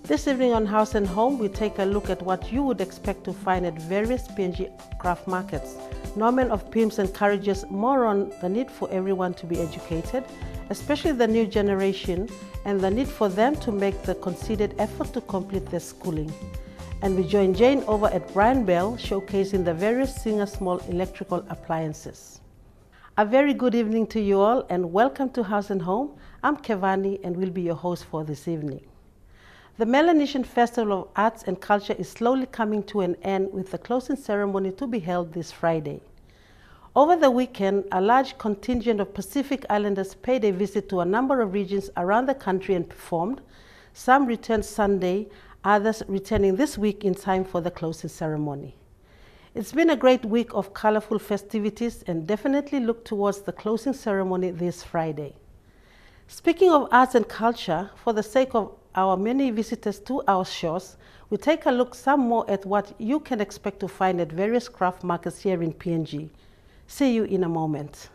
This evening on House and Home, we take a look at what you would expect to find at various PNG craft markets. Norman of PIMS encourages more on the need for everyone to be educated, especially the new generation, and the need for them to make the considered effort to complete their schooling. And we join Jane over at Brian Bell, showcasing the various Singer Small electrical appliances. A very good evening to you all, and welcome to House and Home. I'm Kevani, and will be your host for this evening. The Melanesian Festival of Arts and Culture is slowly coming to an end, with the closing ceremony to be held this Friday. Over the weekend, a large contingent of Pacific Islanders paid a visit to a number of regions around the country and performed. Some returned Sunday, others returning this week in time for the closing ceremony. It's been a great week of colorful festivities, and definitely look towards the closing ceremony this Friday. Speaking of arts and culture, for the sake of our many visitors to our shores, we take a look some more at what you can expect to find at various craft markets here in PNG. See you in a moment.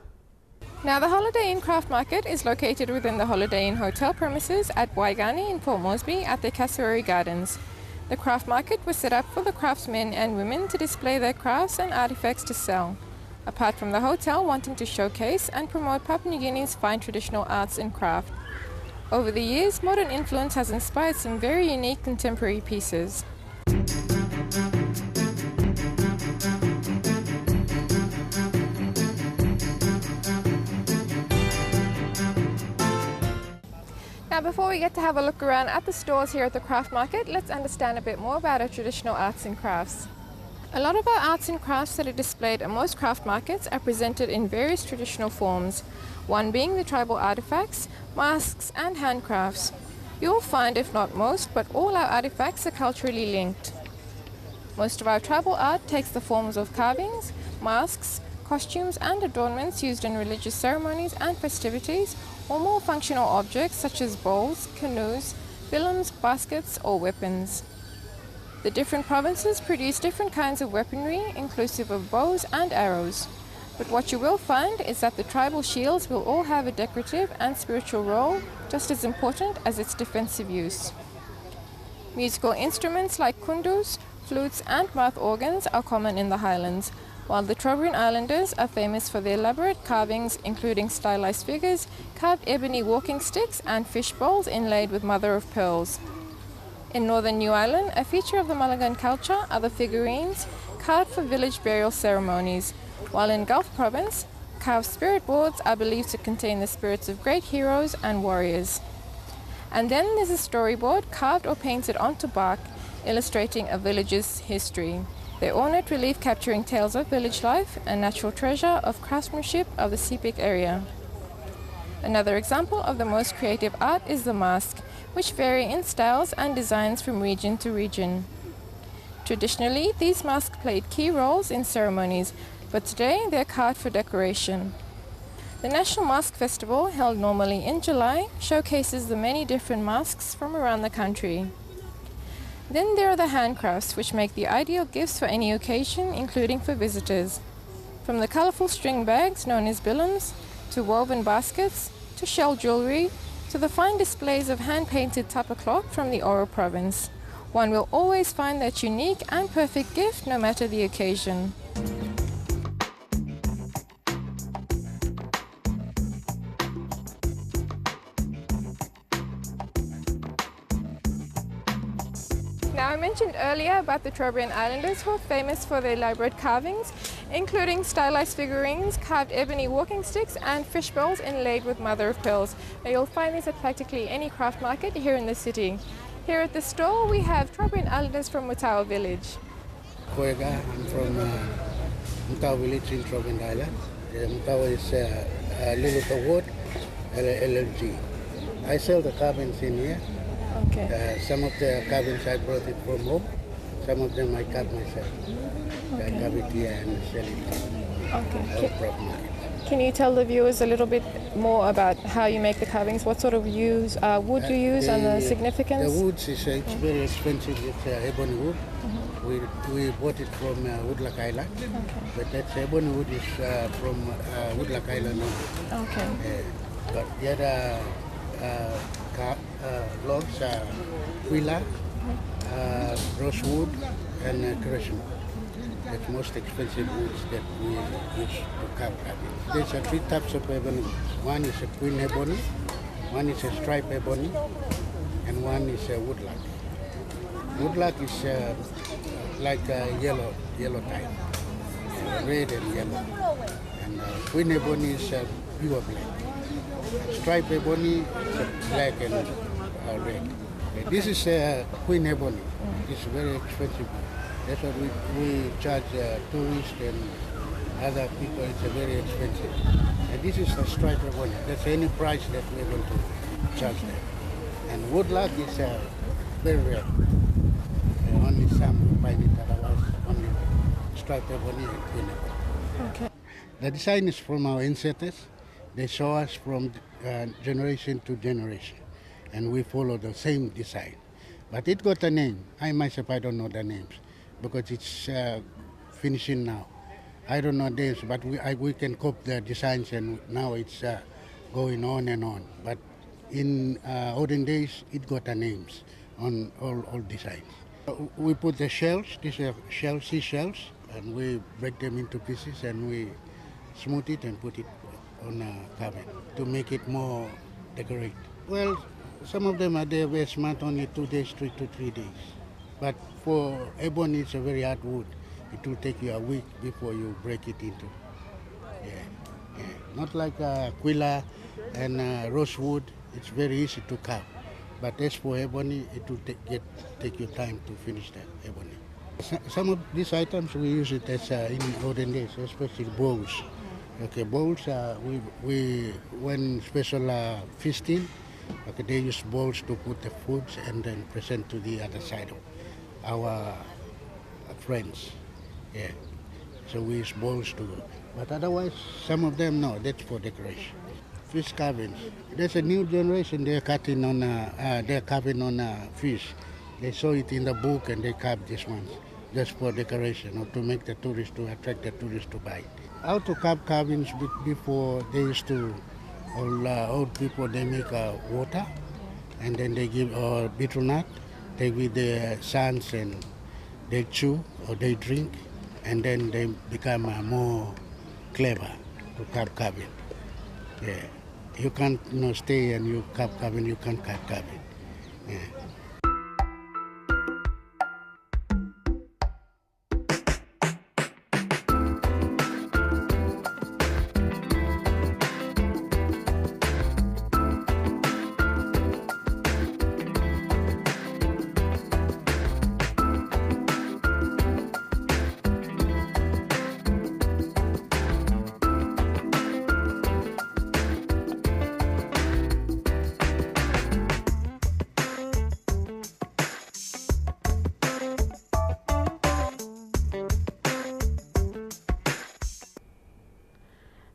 Now, the Holiday Inn Craft Market is located within the Holiday Inn Hotel premises at Waigani in Port Moresby at the Cassowary Gardens. The craft market was set up for the craftsmen and women to display their crafts and artifacts to sell, apart from the hotel wanting to showcase and promote Papua New Guinea's fine traditional arts and craft. Over the years, modern influence has inspired some very unique contemporary pieces. Now, before we get to have a look around at the stores here at the craft market, let's understand a bit more about our traditional arts and crafts. A lot of our arts and crafts that are displayed at most craft markets are presented in various traditional forms, one being the tribal artifacts, masks and handcrafts. You'll find, if not most, but all our artifacts are culturally linked. Most of our tribal art takes the forms of carvings, masks, costumes and adornments used in religious ceremonies and festivities, or more functional objects such as bowls, canoes, billums, baskets or weapons. The different provinces produce different kinds of weaponry, inclusive of bows and arrows. But what you will find is that the tribal shields will all have a decorative and spiritual role, just as important as its defensive use. Musical instruments like kundus, flutes and mouth organs are common in the highlands, while the Trobriand Islanders are famous for their elaborate carvings, including stylized figures, carved ebony walking sticks and fish bowls inlaid with mother of pearls. In northern New Ireland, a feature of the Mulligan culture are the figurines carved for village burial ceremonies, while in Gulf Province, carved spirit boards are believed to contain the spirits of great heroes and warriors. And then there's a storyboard carved or painted onto bark, illustrating a village's history. Their ornate relief capturing tales of village life and natural treasure of craftsmanship of the Sepik area. Another example of the most creative art is the mask, which vary in styles and designs from region to region. Traditionally, these masks played key roles in ceremonies, but today they're carved for decoration. The National Mask Festival, held normally in July, showcases the many different masks from around the country. Then there are the handcrafts, which make the ideal gifts for any occasion, including for visitors. From the colourful string bags known as billums, to woven baskets, to shell jewellery, to the fine displays of hand-painted tapa cloth from the Oro province. One will always find that unique and perfect gift, no matter the occasion. Now, I mentioned earlier about the Trobriand Islanders, who are famous for their elaborate carvings, including stylized figurines, carved ebony walking sticks and fish bowls inlaid with mother of pearls. Now, you'll find these at practically any craft market here in the city. Here at the store we have Trobriand Islanders from Mutawa village. Koega, I'm from Mutawa village in Trobriand Island. Mutawa is a little award, LLG. I sell the carvings in here. Okay. Some of the carvings I brought it from home. Some of them I cut myself. Okay. I carve it here and sell it. Okay. Can you tell the viewers a little bit more about how you make the carvings? What sort of wood you use and the significance? The wood is it's very expensive. It's ebony wood. Mm-hmm. We bought it from Woodlock Island. Okay. But that ebony wood is from Woodlock Island. Okay. But the other logs are Quilla, rosewood, and Krishna. That's most expensive woods that we use to carve cabin. There's three types of ebony. One is a queen ebony, one is a stripe ebony, and one is a woodlock. Woodlock is like a yellow type, red and yellow. And queen ebony is pure black. Stripe ebony is black and red. This is queen ebony. It's very expensive. That's what we charge tourists and other people. It's very expensive. And this is a stripe ebony. That's any price that we're going to charge them. And woodlock is very rare. Only some find it, otherwise only stripe ebony and queen ebony. Okay. The design is from our ancestors. They show us from generation to generation, and we follow the same design. But it got a name. I myself, I don't know the names because it's finishing now. I don't know names, but we can copy the designs, and now it's going on and on. But in olden days, it got a names on all designs. We put the shells, these are seashells, and we break them into pieces, and we smooth it and put it on a cabin to make it more decorate. Well, some of them are there very smart, only 2 days, 3 to 3 days. But for ebony, it's a very hard wood. It will take you a week before you break it into. Yeah. Not like Quilla and rosewood, it's very easy to carve. But as for ebony, it will take you time to finish the ebony. Some of these items we use it as in olden days, especially bowls. Okay, bowls. We when special feasting, okay, they use bowls to put the foods and then present to the other side of our friends. Yeah, so we use bowls to. But otherwise, some of them no. That's for decoration. Fish carvings. There's a new generation. They're carving on fish. They saw it in the book and they carved this one just for decoration or to make the tourists, to attract the tourists to buy it. How to carve carvings before they used to, all old people, they make water and then they give beetroot nut, they with their sons and they chew or they drink and then they become more clever to carve carving. Yeah. You can't stay and you carve carving, you can't carve carving. Yeah.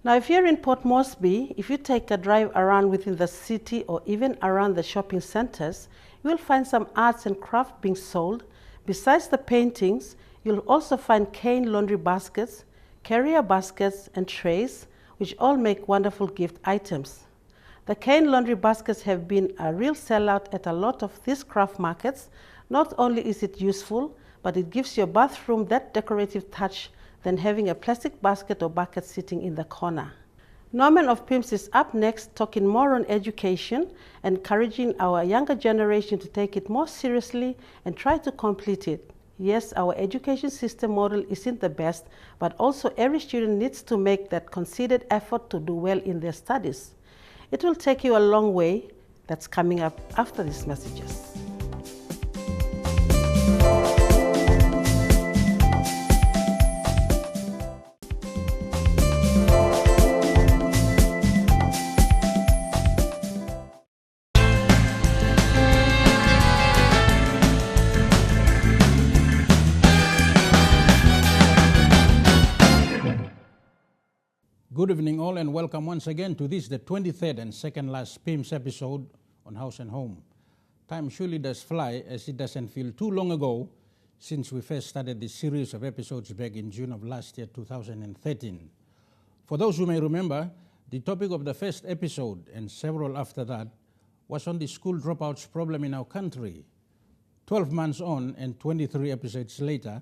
Now, if you're in Port Moresby, if you take a drive around within the city or even around the shopping centers, you will find some arts and crafts being sold. Besides the paintings, you'll also find cane laundry baskets, carrier baskets, and trays, which all make wonderful gift items. The cane laundry baskets have been a real sellout at a lot of these craft markets. Not only is it useful, but it gives your bathroom that decorative touch than having a plastic basket or bucket sitting in the corner. Norman of PIMS is up next, talking more on education, encouraging our younger generation to take it more seriously and try to complete it. Yes, our education system model isn't the best, but also every student needs to make that considered effort to do well in their studies. It will take you a long way. That's coming up after these messages. Good evening all and welcome once again to this, the 23rd and second last PIMS episode on House and Home. Time surely does fly, as it doesn't feel too long ago since we first started this series of episodes back in June of last year, 2013. For those who may remember, the topic of the first episode and several after that was on the school dropouts problem in our country. 12 months on and 23 episodes later,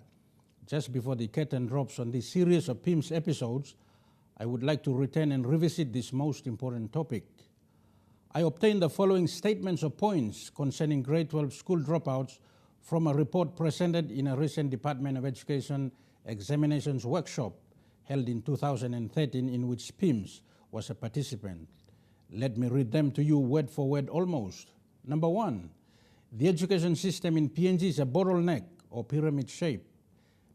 just before the curtain drops on this series of PIMS episodes, I would like to return and revisit this most important topic. I obtained the following statements of points concerning grade 12 school dropouts from a report presented in a recent Department of Education examinations workshop held in 2013 in which PIMS was a participant. Let me read them to you word for word almost. Number 1, the education system in PNG is a bottleneck or pyramid shape.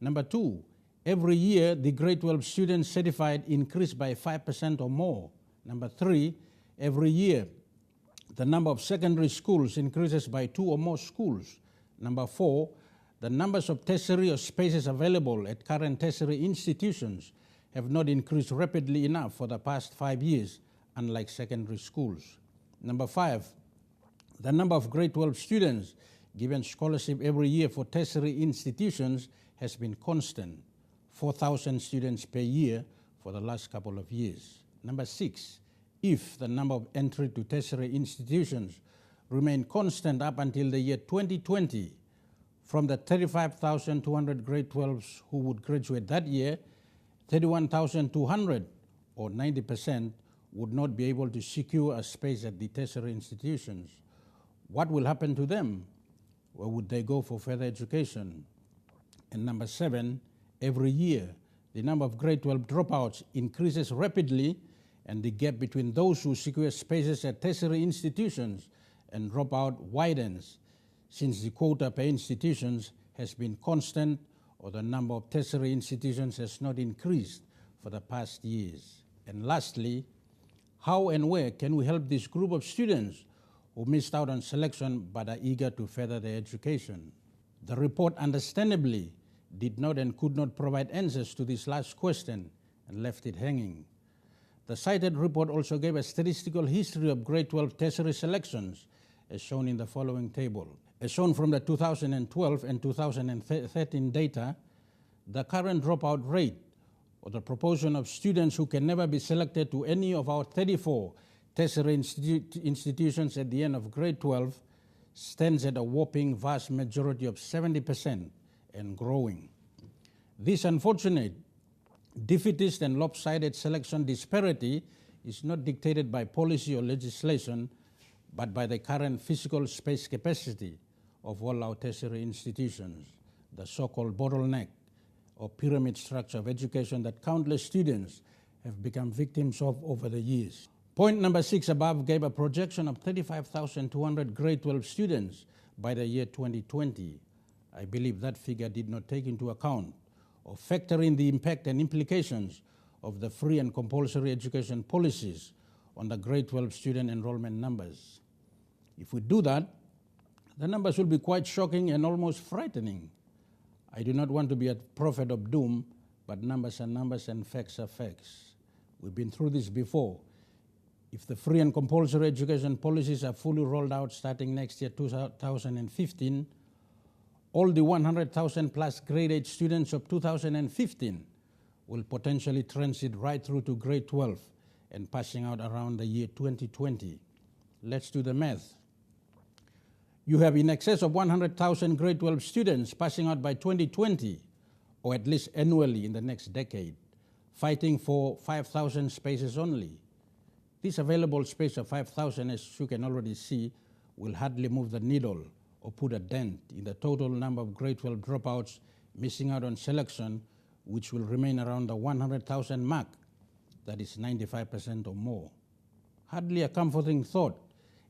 Number 2, every year the grade 12 students certified increase by 5% or more. Number 3, every year the number of secondary schools increases by 2 or more schools. Number 4, the numbers of tertiary or spaces available at current tertiary institutions have not increased rapidly enough for the past 5 years, unlike secondary schools. Number 5, the number of grade 12 students given scholarship every year for tertiary institutions has been constant, 4,000 students per year for the last couple of years. Number 6, if the number of entry to tertiary institutions remain constant up until the year 2020, from the 35,200 grade 12s who would graduate that year, 31,200 or 90% would not be able to secure a space at the tertiary institutions. What will happen to them? Where would they go for further education? And number 7, every year the number of grade 12 dropouts increases rapidly, and the gap between those who secure spaces at tertiary institutions and drop out widens, since the quota per institutions has been constant or the number of tertiary institutions has not increased for the past years. And lastly, how and where can we help this group of students who missed out on selection but are eager to further their education? The report understandably did not and could not provide answers to this last question and left it hanging. The cited report also gave a statistical history of grade 12 tertiary selections, as shown in the following table. As shown from the 2012 and 2013 data, the current dropout rate, or the proportion of students who can never be selected to any of our 34 tertiary institutions at the end of grade 12, stands at a whopping vast majority of 70% and growing. This unfortunate, defeatist and lopsided selection disparity is not dictated by policy or legislation, but by the current physical space capacity of all our tertiary institutions, the so-called bottleneck or pyramid structure of education that countless students have become victims of over the years. Point number 6 above gave a projection of 35,200 grade 12 students by the year 2020. I believe that figure did not take into account or factor in the impact and implications of the free and compulsory education policies on the grade 12 student enrollment numbers. If we do that, the numbers will be quite shocking and almost frightening. I do not want to be a prophet of doom, but numbers are numbers and facts are facts. We've been through this before. If the free and compulsory education policies are fully rolled out starting next year, 2015, all the 100,000 plus grade 8 students of 2015 will potentially transit right through to grade 12 and passing out around the year 2020. Let's do the math. You have in excess of 100,000 grade 12 students passing out by 2020, or at least annually in the next decade, fighting for 5,000 spaces only. This available space of 5,000, as you can already see, will hardly move the needle or put a dent in the total number of grade 12 dropouts missing out on selection, which will remain around the 100,000 mark, that is 95% or more. Hardly a comforting thought,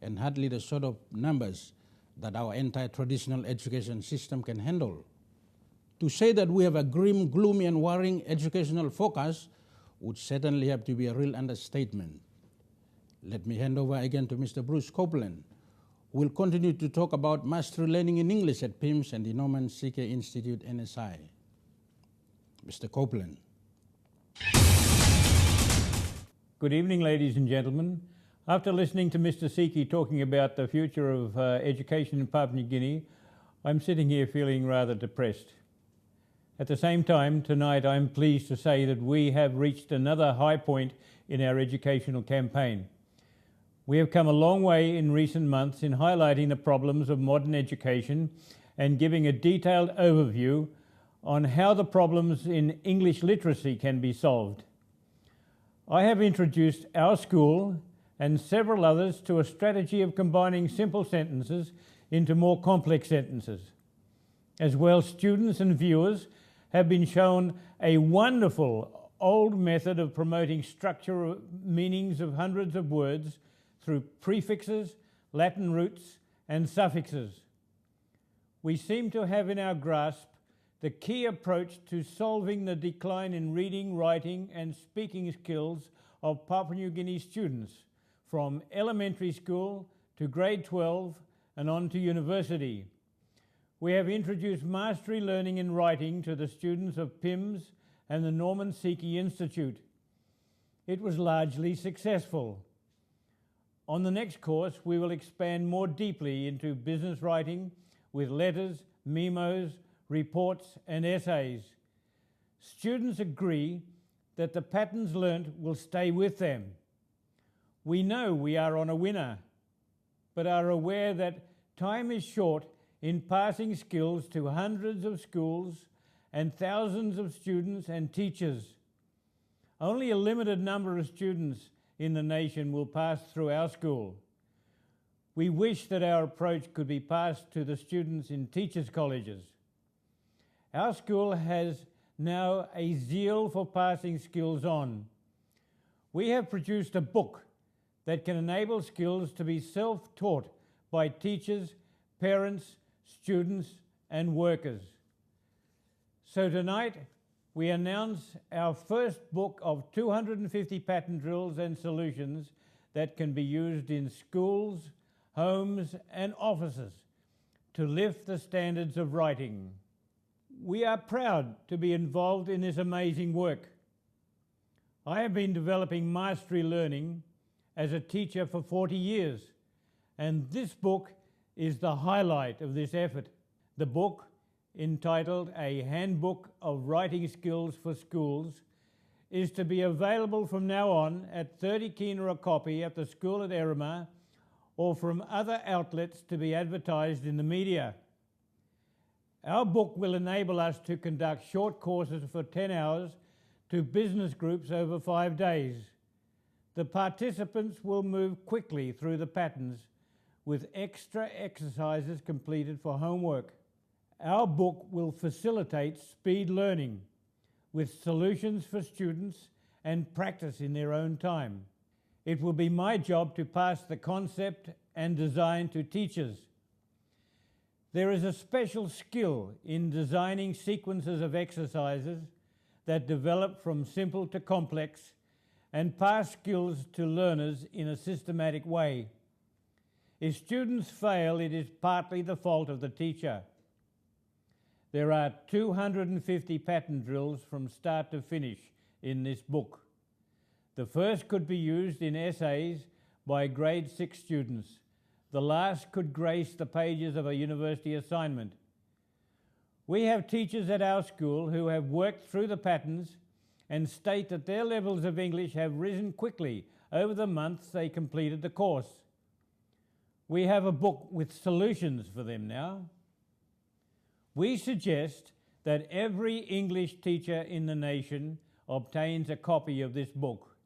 and hardly the sort of numbers that our entire traditional education system can handle. To say that we have a grim, gloomy and worrying educational focus would certainly have to be a real understatement. Let me hand over again to Mr. Bruce Copeland, who will continue to talk about mastery learning in English at PIMS and the Norman CK Institute, NSI. Mr. Copeland. Good evening, ladies and gentlemen. After listening to Mr. Siki talking about the future of education in Papua New Guinea, I'm sitting here feeling rather depressed. At the same time, tonight I'm pleased to say that we have reached another high point in our educational campaign. We have come a long way in recent months in highlighting the problems of modern education and giving a detailed overview on how the problems in English literacy can be solved. I have introduced our school and several others to a strategy of combining simple sentences into more complex sentences. As well, students and viewers have been shown a wonderful old method of promoting structure meanings of hundreds of words through prefixes, Latin roots, and suffixes. We seem to have in our grasp the key approach to solving the decline in reading, writing, and speaking skills of Papua New Guinea students from elementary school to grade 12 and on to university. We have introduced mastery learning in writing to the students of PIMS and the Norman Seekie Institute. It was largely successful. On the next course, we will expand more deeply into business writing with letters, memos, reports, and essays. Students agree that the patterns learnt will stay with them. We know we are on a winner, but are aware that time is short in passing skills to hundreds of schools and thousands of students and teachers. Only a limited number of students in the nation will pass through our school. We wish that our approach could be passed to the students in teachers' colleges. Our school has now a zeal for passing skills on. We have produced a book that can enable skills to be self-taught by teachers, parents, students, and workers. So tonight, we announce our first book of 250 pattern drills and solutions that can be used in schools, homes, and offices to lift the standards of writing. We are proud to be involved in this amazing work. I have been developing mastery learning as a teacher for 40 years, and this book is the highlight of this effort. The book, entitled A Handbook of Writing Skills for Schools, is to be available from now on at 30 kina a copy at the school at Erema or from other outlets to be advertised in the media. Our book will enable us to conduct short courses for 10 hours to business groups over 5 days. The participants will move quickly through the patterns with extra exercises completed for homework. Our book will facilitate speed learning with solutions for students and practice in their own time. It will be my job to pass the concept and design to teachers. There is a special skill in designing sequences of exercises that develop from simple to complex and pass skills to learners in a systematic way. If students fail, it is partly the fault of the teacher. There are 250 pattern drills from start to finish in this book. The first could be used in essays by grade 6 students. The last could grace the pages of a university assignment. We have teachers at our school who have worked through the patterns and state that their levels of English have risen quickly over the months they completed the course. We have a book with solutions for them now. We suggest that every English teacher in the nation obtains a copy of this book.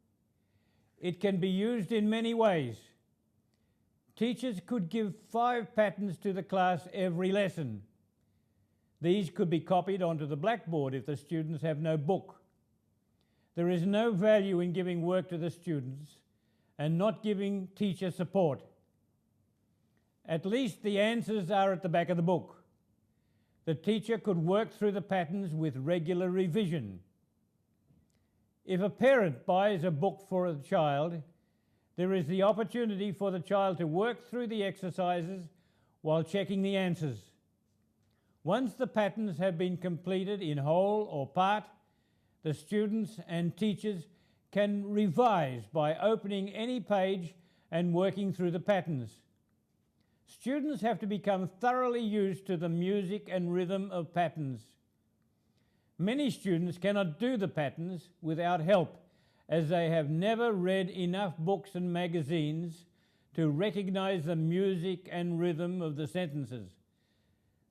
It can be used in many ways. Teachers could give 5 patterns to the class every lesson. These could be copied onto the blackboard if the students have no book. There is no value in giving work to the students and not giving teacher support. At least the answers are at the back of the book. The teacher could work through the patterns with regular revision. If a parent buys a book for a child, there is the opportunity for the child to work through the exercises while checking the answers. Once the patterns have been completed in whole or part, the students and teachers can revise by opening any page and working through the patterns. Students have to become thoroughly used to the music and rhythm of patterns. Many students cannot do the patterns without help, as they have never read enough books and magazines to recognize the music and rhythm of the sentences.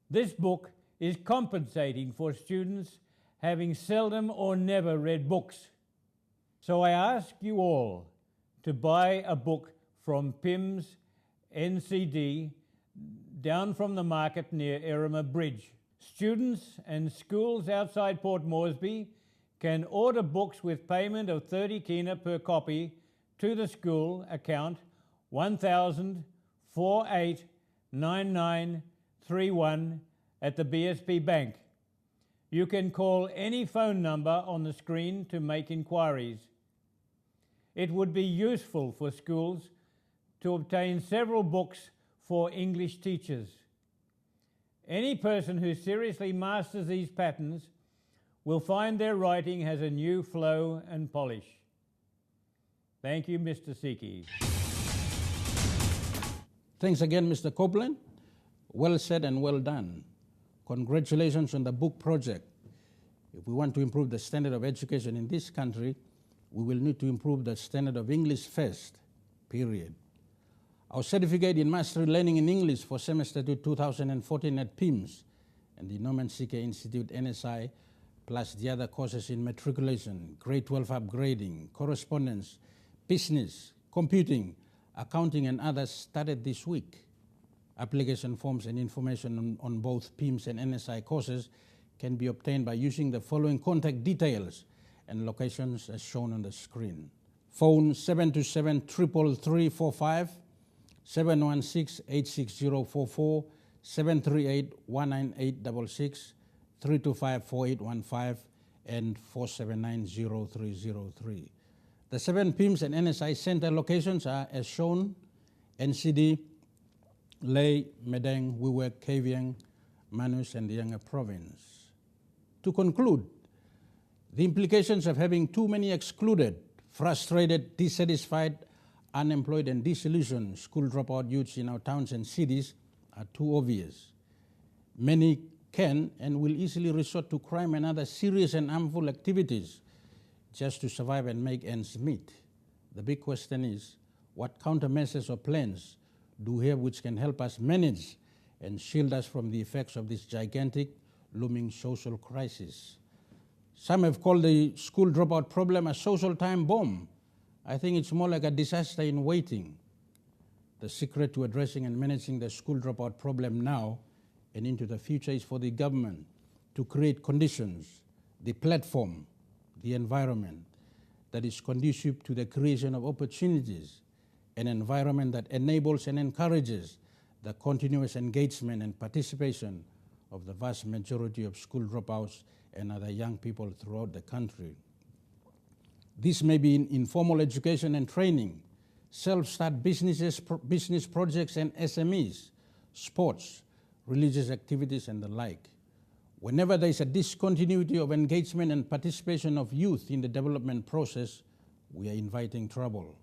This book is compensating for students having seldom or never read books. So I ask you all to buy a book from PIMS NCD down from the market near Erima Bridge. Students and schools outside Port Moresby can order books with payment of 30 kina per copy to the school account 1000489931 at the BSP Bank. You can call any phone number on the screen to make inquiries. It would be useful for schools to obtain several books for English teachers. Any person who seriously masters these patterns will find their writing has a new flow and polish. Thank you, Mr. Siki. Thanks again, Mr. Copeland. Well said and well done. Congratulations on the book project. If we want to improve the standard of education in this country, we will need to improve the standard of English first, period. Our certificate in Mastery Learning in English for semester 2014 at PIMS and the Norman Sike Institute NSI, plus the other courses in matriculation, grade 12 upgrading, correspondence, business, computing, accounting and others started this week. Application forms and information on both PIMS and NSI courses can be obtained by using the following contact details and locations as shown on the screen. Phone 727-33345, 716-86044, 738-19866, 325-4815, and 479-0303. The 7 PIMS and NSI center locations are as shown: NCD, Ley, Medang, Wewak, Kavieng, Manus, and the Younger Province. To conclude, the implications of having too many excluded, frustrated, dissatisfied, unemployed, and disillusioned school dropout youths in our towns and cities are too obvious. Many can and will easily resort to crime and other serious and harmful activities just to survive and make ends meet. The big question is, what countermeasures or plans do we have which can help us manage and shield us from the effects of this gigantic, looming social crisis? Some have called the school dropout problem a social time bomb. I think it's more like a disaster in waiting. The secret to addressing and managing the school dropout problem now and into the future is for the government to create conditions, the platform, the environment that is conducive to the creation of opportunities, an environment that enables and encourages the continuous engagement and participation of the vast majority of school dropouts and other young people throughout the country. This may be in informal education and training, self-start businesses, business projects and SMEs, sports, religious activities and the like. Whenever there is a discontinuity of engagement and participation of youth in the development process, we are inviting trouble.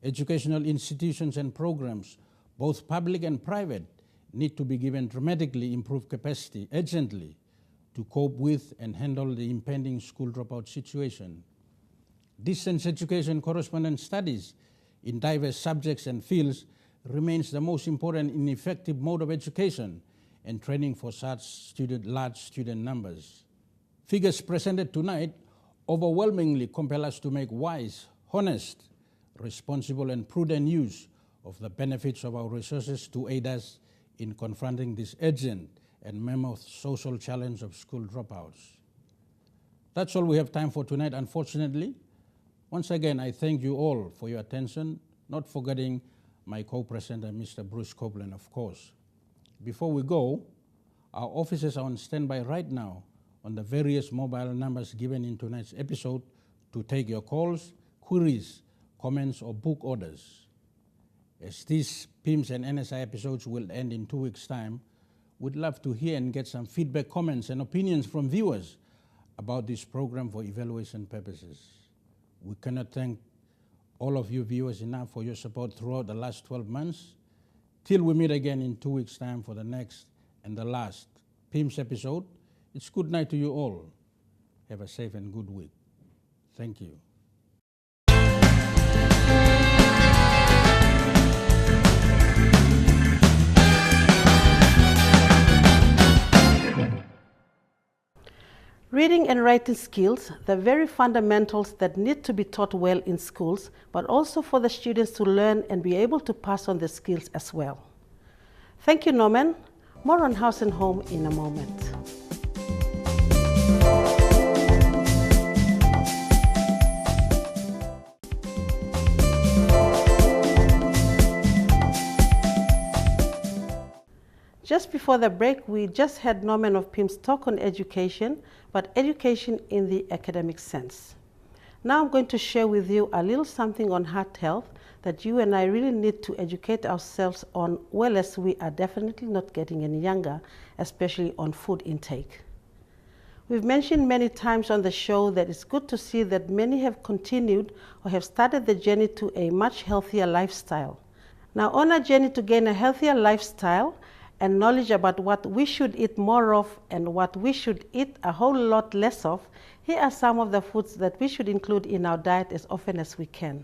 Educational institutions and programs, both public and private, need to be given dramatically improved capacity urgently to cope with and handle the impending school dropout situation. Distance education correspondence studies in diverse subjects and fields remains the most important and effective mode of education and training for such large student numbers. Figures presented tonight overwhelmingly compel us to make wise, honest, responsible and prudent use of the benefits of our resources to aid us in confronting this urgent and mammoth social challenge of school dropouts. That's all we have time for tonight, unfortunately. Once again, I thank you all for your attention, not forgetting my co-presenter, Mr. Bruce Copeland, of course. Before we go, our officers are on standby right now on the various mobile numbers given in tonight's episode to take your calls, queries, comments, or book orders. As these PIMS and NSI episodes will end in 2 weeks' time, we'd love to hear and get some feedback, comments, and opinions from viewers about this program for evaluation purposes. We cannot thank all of you viewers enough for your support throughout the last 12 months. Till we meet again in 2 weeks' time for the next and the last PIMS episode, it's good night to you all. Have a safe and good week. Thank you. Reading and writing skills, the very fundamentals that need to be taught well in schools, but also for the students to learn and be able to pass on the skills as well. Thank you, Norman. More on House and Home in a moment. Just before the break, we just had Norman of PIMS talk on education, but education in the academic sense. Now I'm going to share with you a little something on heart health that you and I really need to educate ourselves on, well, as we are definitely not getting any younger, especially on food intake. We've mentioned many times on the show that it's good to see that many have continued or have started the journey to a much healthier lifestyle. Now, on our journey to gain a healthier lifestyle, and knowledge about what we should eat more of and what we should eat a whole lot less of, here are some of the foods that we should include in our diet as often as we can.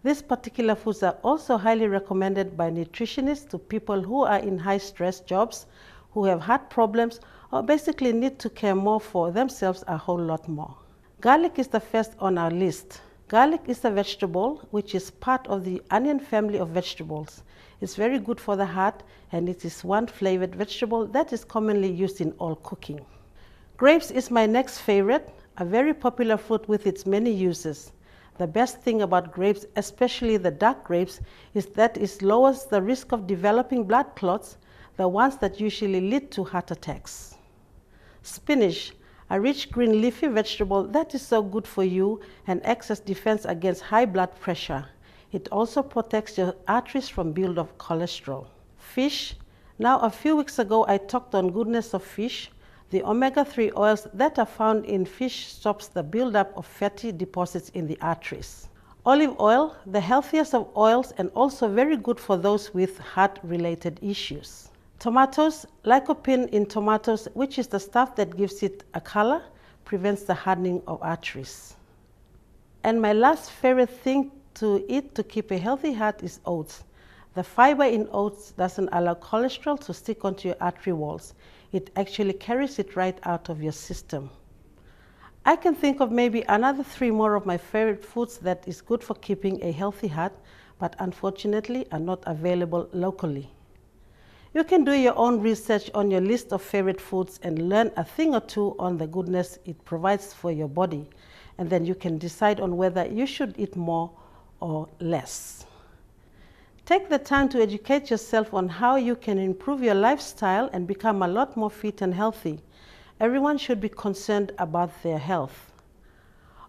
These particular foods are also highly recommended by nutritionists to people who are in high-stress jobs, who have heart problems, or basically need to care more for themselves a whole lot more. Garlic is the first on our list. Garlic is a vegetable which is part of the onion family of vegetables. It's very good for the heart, and it is one flavored vegetable that is commonly used in all cooking. Grapes is my next favorite, a very popular fruit with its many uses. The best thing about grapes, especially the dark grapes, is that it lowers the risk of developing blood clots, the ones that usually lead to heart attacks. Spinach, a rich green leafy vegetable that is so good for you and acts as defense against high blood pressure. It also protects your arteries from build of cholesterol. Fish. Now, a few weeks ago, I talked on goodness of fish. The omega-3 oils that are found in fish stops the buildup of fatty deposits in the arteries. Olive oil, the healthiest of oils and also very good for those with heart-related issues. Tomatoes, lycopene in tomatoes, which is the stuff that gives it a color, prevents the hardening of arteries. And my last favorite thing to eat to keep a healthy heart is oats. The fiber in oats doesn't allow cholesterol to stick onto your artery walls. It actually carries it right out of your system. I can think of maybe another 3 more of my favorite foods that is good for keeping a healthy heart, but unfortunately are not available locally. You can do your own research on your list of favorite foods and learn a thing or two on the goodness it provides for your body, and then you can decide on whether you should eat more or less. Take the time to educate yourself on how you can improve your lifestyle and become a lot more fit and healthy. Everyone should be concerned about their health.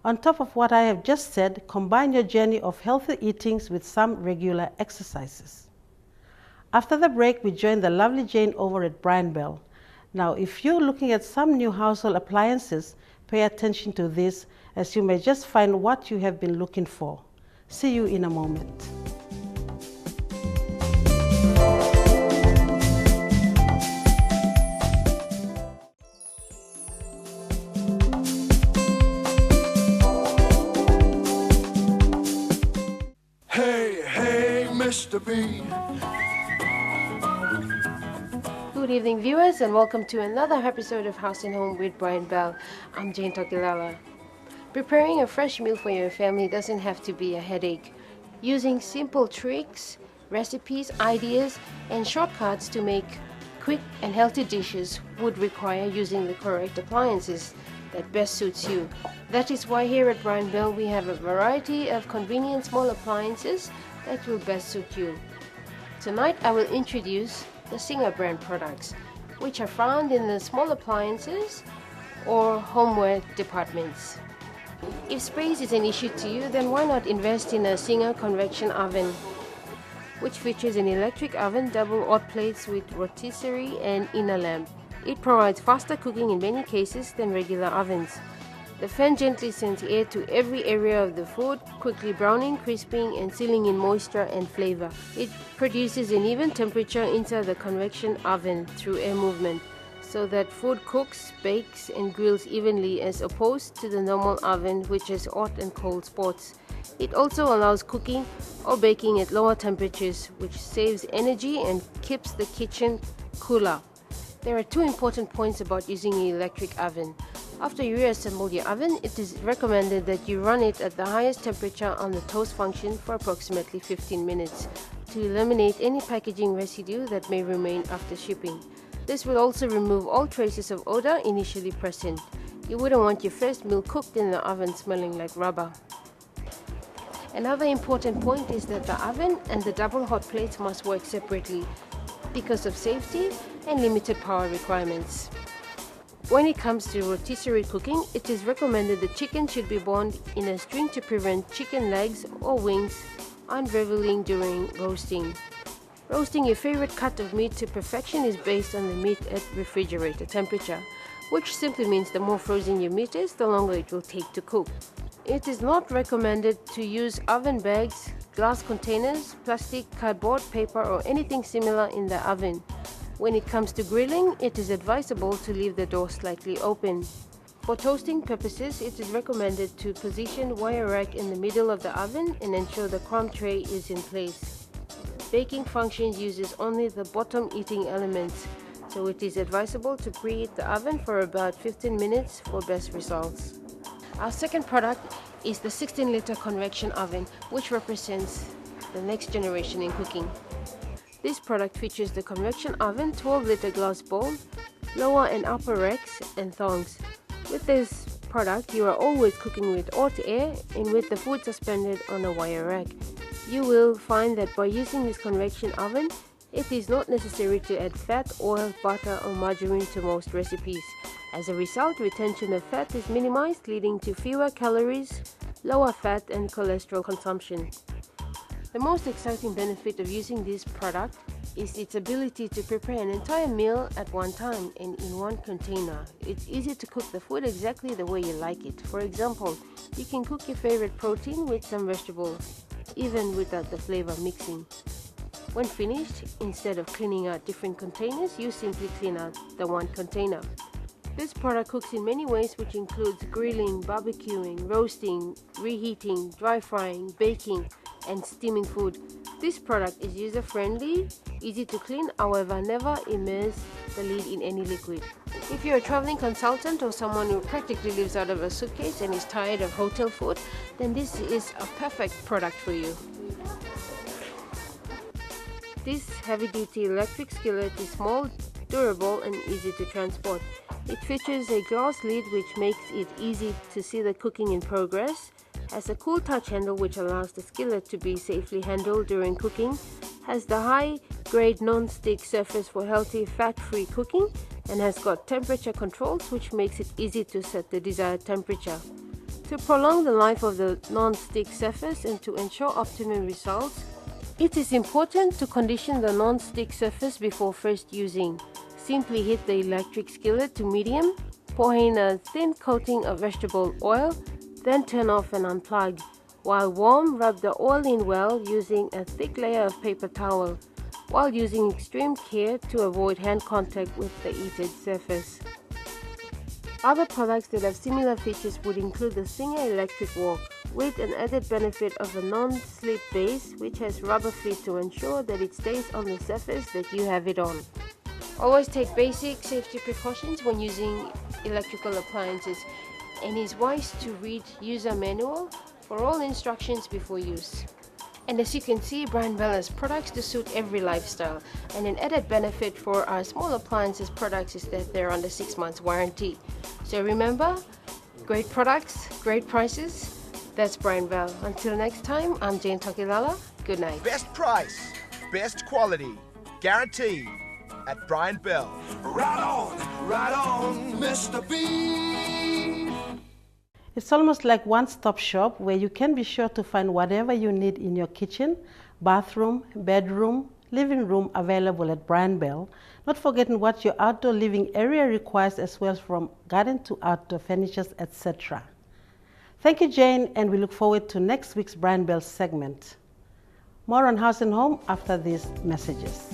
On top of what I have just said, combine your journey of healthy eatings with some regular exercises. After the break, we join the lovely Jane over at Brian Bell. Now, if you're looking at some new household appliances, pay attention to this, as you may just find what you have been looking for. See you in a moment. Hey, Mr. B. Good evening, viewers, and welcome to another episode of House and Home with Brian Bell. I'm Jane Tokilala. Preparing a fresh meal for your family doesn't have to be a headache. Using simple tricks, recipes, ideas, and shortcuts to make quick and healthy dishes would require using the correct appliances that best suits you. That is why here at Brian Bell we have a variety of convenient small appliances that will best suit you. Tonight I will introduce the Singer brand products, which are found in the small appliances or homeware departments. If space is an issue to you, then why not invest in a Singer convection oven, which features an electric oven, double hot plates with rotisserie and inner lamp. It provides faster cooking in many cases than regular ovens. The fan gently sends air to every area of the food, quickly browning, crisping, and sealing in moisture and flavor. It produces an even temperature inside the convection oven through air movement, so that food cooks, bakes, and grills evenly as opposed to the normal oven, which has hot and cold spots. It also allows cooking or baking at lower temperatures, which saves energy and keeps the kitchen cooler. There are 2 important points about using an electric oven. After you reassemble your oven, it is recommended that you run it at the highest temperature on the toast function for approximately 15 minutes to eliminate any packaging residue that may remain after shipping. This will also remove all traces of odor initially present. You wouldn't want your first meal cooked in the oven smelling like rubber. Another important point is that the oven and the double hot plates must work separately because of safety and limited power requirements. When it comes to rotisserie cooking, it is recommended the chicken should be bound in a string to prevent chicken legs or wings unraveling during roasting. Roasting your favorite cut of meat to perfection is based on the meat at refrigerator temperature, which simply means the more frozen your meat is, the longer it will take to cook. It is not recommended to use oven bags, glass containers, plastic, cardboard, paper, or anything similar in the oven. When it comes to grilling, it is advisable to leave the door slightly open. For toasting purposes, it is recommended to position wire rack in the middle of the oven and ensure the crumb tray is in place. Baking function uses only the bottom eating elements, so it is advisable to preheat the oven for about 15 minutes for best results. Our second product is the 16-liter convection oven, which represents the next generation in cooking. This product features the convection oven, 12-liter glass bowl, lower and upper racks, and thongs. With this product, you are always cooking with hot air and with the food suspended on a wire rack. You will find that by using this convection oven, it is not necessary to add fat, oil, butter, or margarine to most recipes. As a result, retention of fat is minimized, leading to fewer calories, lower fat, and cholesterol consumption. The most exciting benefit of using this product is its ability to prepare an entire meal at one time and in one container. It's easy to cook the food exactly the way you like it. For example, you can cook your favorite protein with some vegetables, even without the flavor mixing. When finished, instead of cleaning out different containers, you simply clean out the one container. This product cooks in many ways, which includes grilling, barbecuing, roasting, reheating, dry frying, baking, and steaming food. This product is user-friendly, easy to clean, however never immerse the lid in any liquid. If you're a traveling consultant or someone who practically lives out of a suitcase and is tired of hotel food, then this is a perfect product for you. This heavy-duty electric skillet is small, durable, and easy to transport. It features a glass lid which makes it easy to see the cooking in progress, has a cool touch handle which allows the skillet to be safely handled during cooking, has the high-grade non-stick surface for healthy fat-free cooking, and has got temperature controls which makes it easy to set the desired temperature. To prolong the life of the non-stick surface and to ensure optimum results, it is important to condition the non-stick surface before first using. Simply heat the electric skillet to medium, pour in a thin coating of vegetable oil, then turn off and unplug. While warm, rub the oil in well using a thick layer of paper towel, while using extreme care to avoid hand contact with the heated surface. Other products that have similar features would include the Singer electric wok, with an added benefit of a non-slip base which has rubber feet to ensure that it stays on the surface that you have it on. Always take basic safety precautions when using electrical appliances, and it's wise to read user manual for all instructions before use. And as you can see, Brian Bell has products to suit every lifestyle, and an added benefit for our small appliances products is that they're under 6 months warranty. So remember, great products, great prices. That's Brian Bell. Until next time, I'm Jane Tokilala. Good night. Best price, best quality, guaranteed at Brian Bell. Right on, Mr. B. It's almost like one-stop shop where you can be sure to find whatever you need in your kitchen, bathroom, bedroom, living room available at Brian Bell, not forgetting what your outdoor living area requires as well, from garden to outdoor furnitures, etc. Thank you, Jane, and we look forward to next week's Brian Bell segment. More on House and Home after these messages.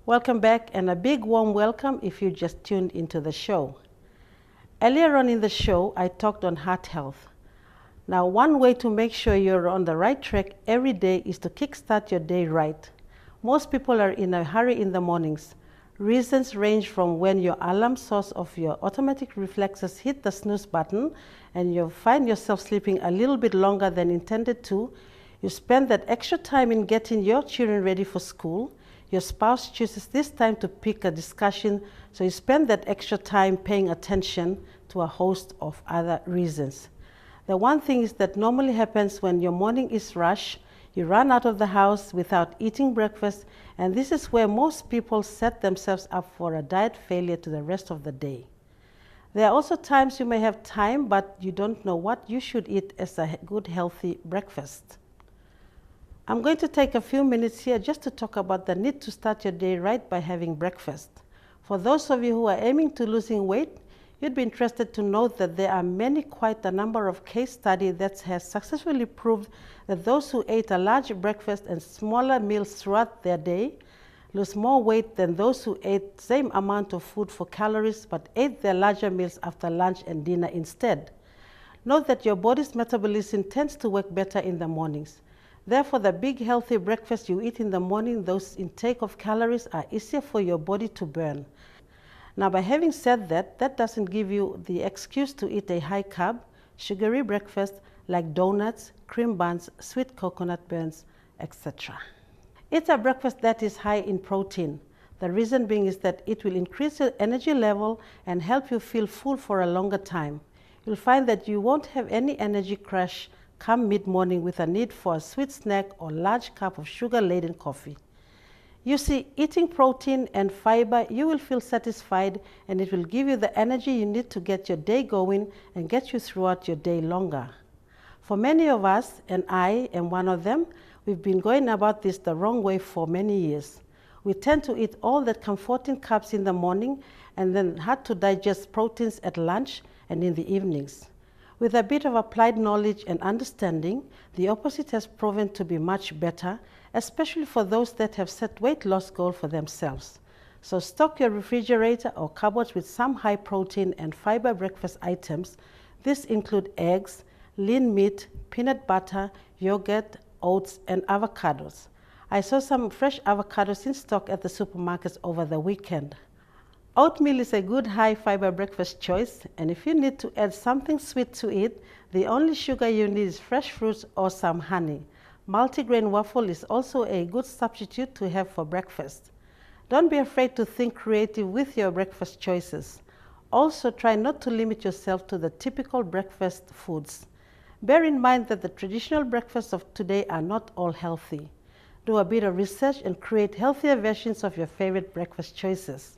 Welcome back, and a big warm welcome if you just tuned into the show. Earlier on in the show, I talked on heart health. Now, one way to make sure you're on the right track every day is to kickstart your day right. Most people are in a hurry in the mornings. Reasons range from when your alarm source of your automatic reflexes hit the snooze button and you find yourself sleeping a little bit longer than intended to. You spend that extra time in getting your children ready for school. Your spouse chooses this time to pick a discussion, so you spend that extra time paying attention to a host of other reasons. The one thing is that normally happens when your morning is rushed. You run out of the house without eating breakfast, and this is where most people set themselves up for a diet failure to the rest of the day. There are also times you may have time, but you don't know what you should eat as a good, healthy breakfast. I'm going to take a few minutes here just to talk about the need to start your day right by having breakfast. For those of you who are aiming to losing weight, you'd be interested to know that there are quite a number of case studies that has successfully proved that those who ate a large breakfast and smaller meals throughout their day lose more weight than those who ate the same amount of food for calories but ate their larger meals after lunch and dinner instead. Note that your body's metabolism tends to work better in the mornings. Therefore, the big healthy breakfast you eat in the morning, those intake of calories are easier for your body to burn. Now, by having said that, that doesn't give you the excuse to eat a high carb, sugary breakfast like donuts, cream buns, sweet coconut buns, etc. Eat a breakfast that is high in protein. The reason being is that it will increase your energy level and help you feel full for a longer time. You'll find that you won't have any energy crash come mid-morning with a need for a sweet snack or large cup of sugar-laden coffee. You see, eating protein and fiber, you will feel satisfied and it will give you the energy you need to get your day going and get you throughout your day longer. For many of us, and I am one of them, we've been going about this the wrong way for many years. We tend to eat all that comforting carbs in the morning and then hard to digest proteins at lunch and in the evenings. With a bit of applied knowledge and understanding, the opposite has proven to be much better, especially for those that have set weight loss goals for themselves. So stock your refrigerator or cupboards with some high protein and fiber breakfast items. These include eggs, lean meat, peanut butter, yogurt, oats, and avocados. I saw some fresh avocados in stock at the supermarkets over the weekend. Oatmeal is a good high fiber breakfast choice, and if you need to add something sweet to it, the only sugar you need is fresh fruits or some honey. Multigrain waffle is also a good substitute to have for breakfast. Don't be afraid to think creative with your breakfast choices. Also, try not to limit yourself to the typical breakfast foods. Bear in mind that the traditional breakfasts of today are not all healthy. Do a bit of research and create healthier versions of your favorite breakfast choices.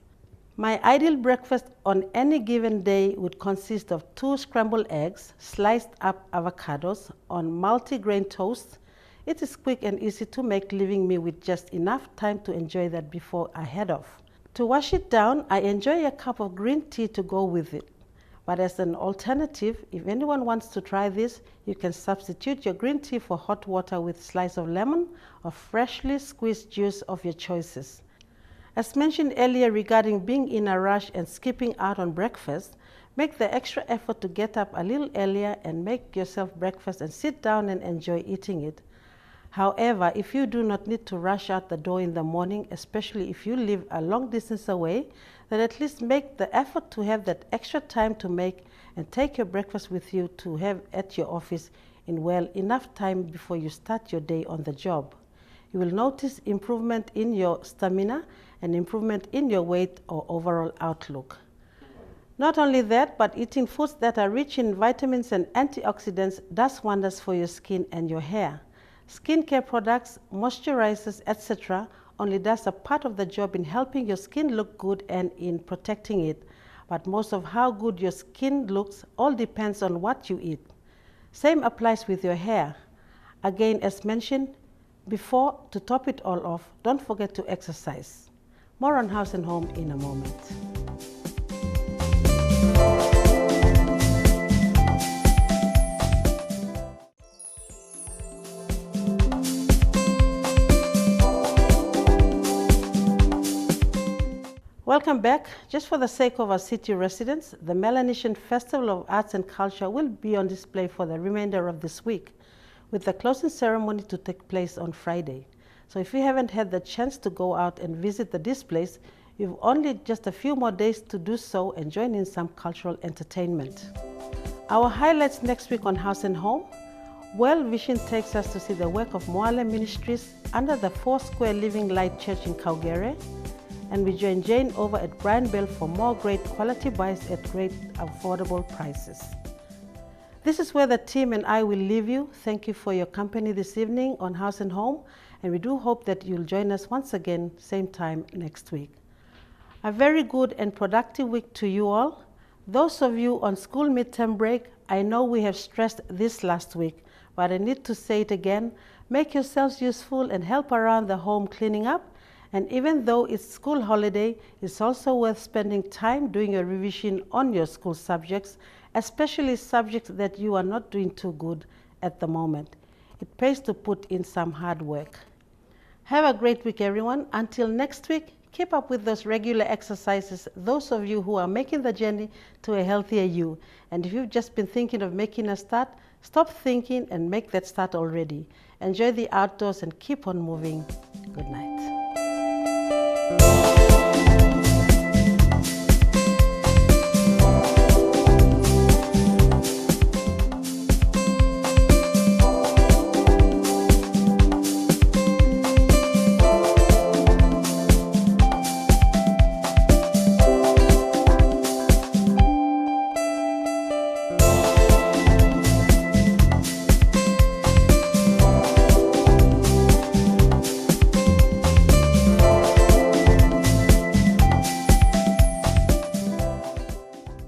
My ideal breakfast on any given day would consist of 2 scrambled eggs, sliced up avocados on multigrain toast. It is quick and easy to make, leaving me with just enough time to enjoy that before I head off. To wash it down, I enjoy a cup of green tea to go with it. But as an alternative, if anyone wants to try this, you can substitute your green tea for hot water with a slice of lemon or freshly squeezed juice of your choices. As mentioned earlier regarding being in a rush and skipping out on breakfast, make the extra effort to get up a little earlier and make yourself breakfast and sit down and enjoy eating it. However, if you do not need to rush out the door in the morning, especially if you live a long distance away, then at least make the effort to have that extra time to make and take your breakfast with you to have at your office in enough time before you start your day on the job. You will notice improvement in your stamina and improvement in your weight or overall outlook. Not only that, but eating foods that are rich in vitamins and antioxidants does wonders for your skin and your hair. Skincare products, moisturizers, etc. only does a part of the job in helping your skin look good and in protecting it. But most of how good your skin looks all depends on what you eat. Same applies with your hair. Again, as mentioned before, to top it all off, don't forget to exercise. More on House and Home in a moment. Welcome back. Just for the sake of our city residents, the Melanesian Festival of Arts and Culture will be on display for the remainder of this week, with the closing ceremony to take place on Friday. So if you haven't had the chance to go out and visit the displays, you've only just a few more days to do so and join in some cultural entertainment. Our highlights next week on House and Home. World Vision takes us to see the work of Moale Ministries under the 4 Square Living Light Church in Kaugere, and we join Jane over at Brian Bell for more great quality buys at great affordable prices. This is where the team and I will leave you. Thank you for your company this evening on House and Home, and we do hope that you'll join us once again, same time next week. A very good and productive week to you all. Those of you on school midterm break, I know we have stressed this last week, but I need to say it again. Make yourselves useful and help around the home cleaning up. And even though it's school holiday, it's also worth spending time doing your revision on your school subjects, especially subjects that you are not doing too good at the moment. It pays to put in some hard work. Have a great week, everyone. Until next week, keep up with those regular exercises, those of you who are making the journey to a healthier you. And if you've just been thinking of making a start, stop thinking and make that start already. Enjoy the outdoors and keep on moving. Good night.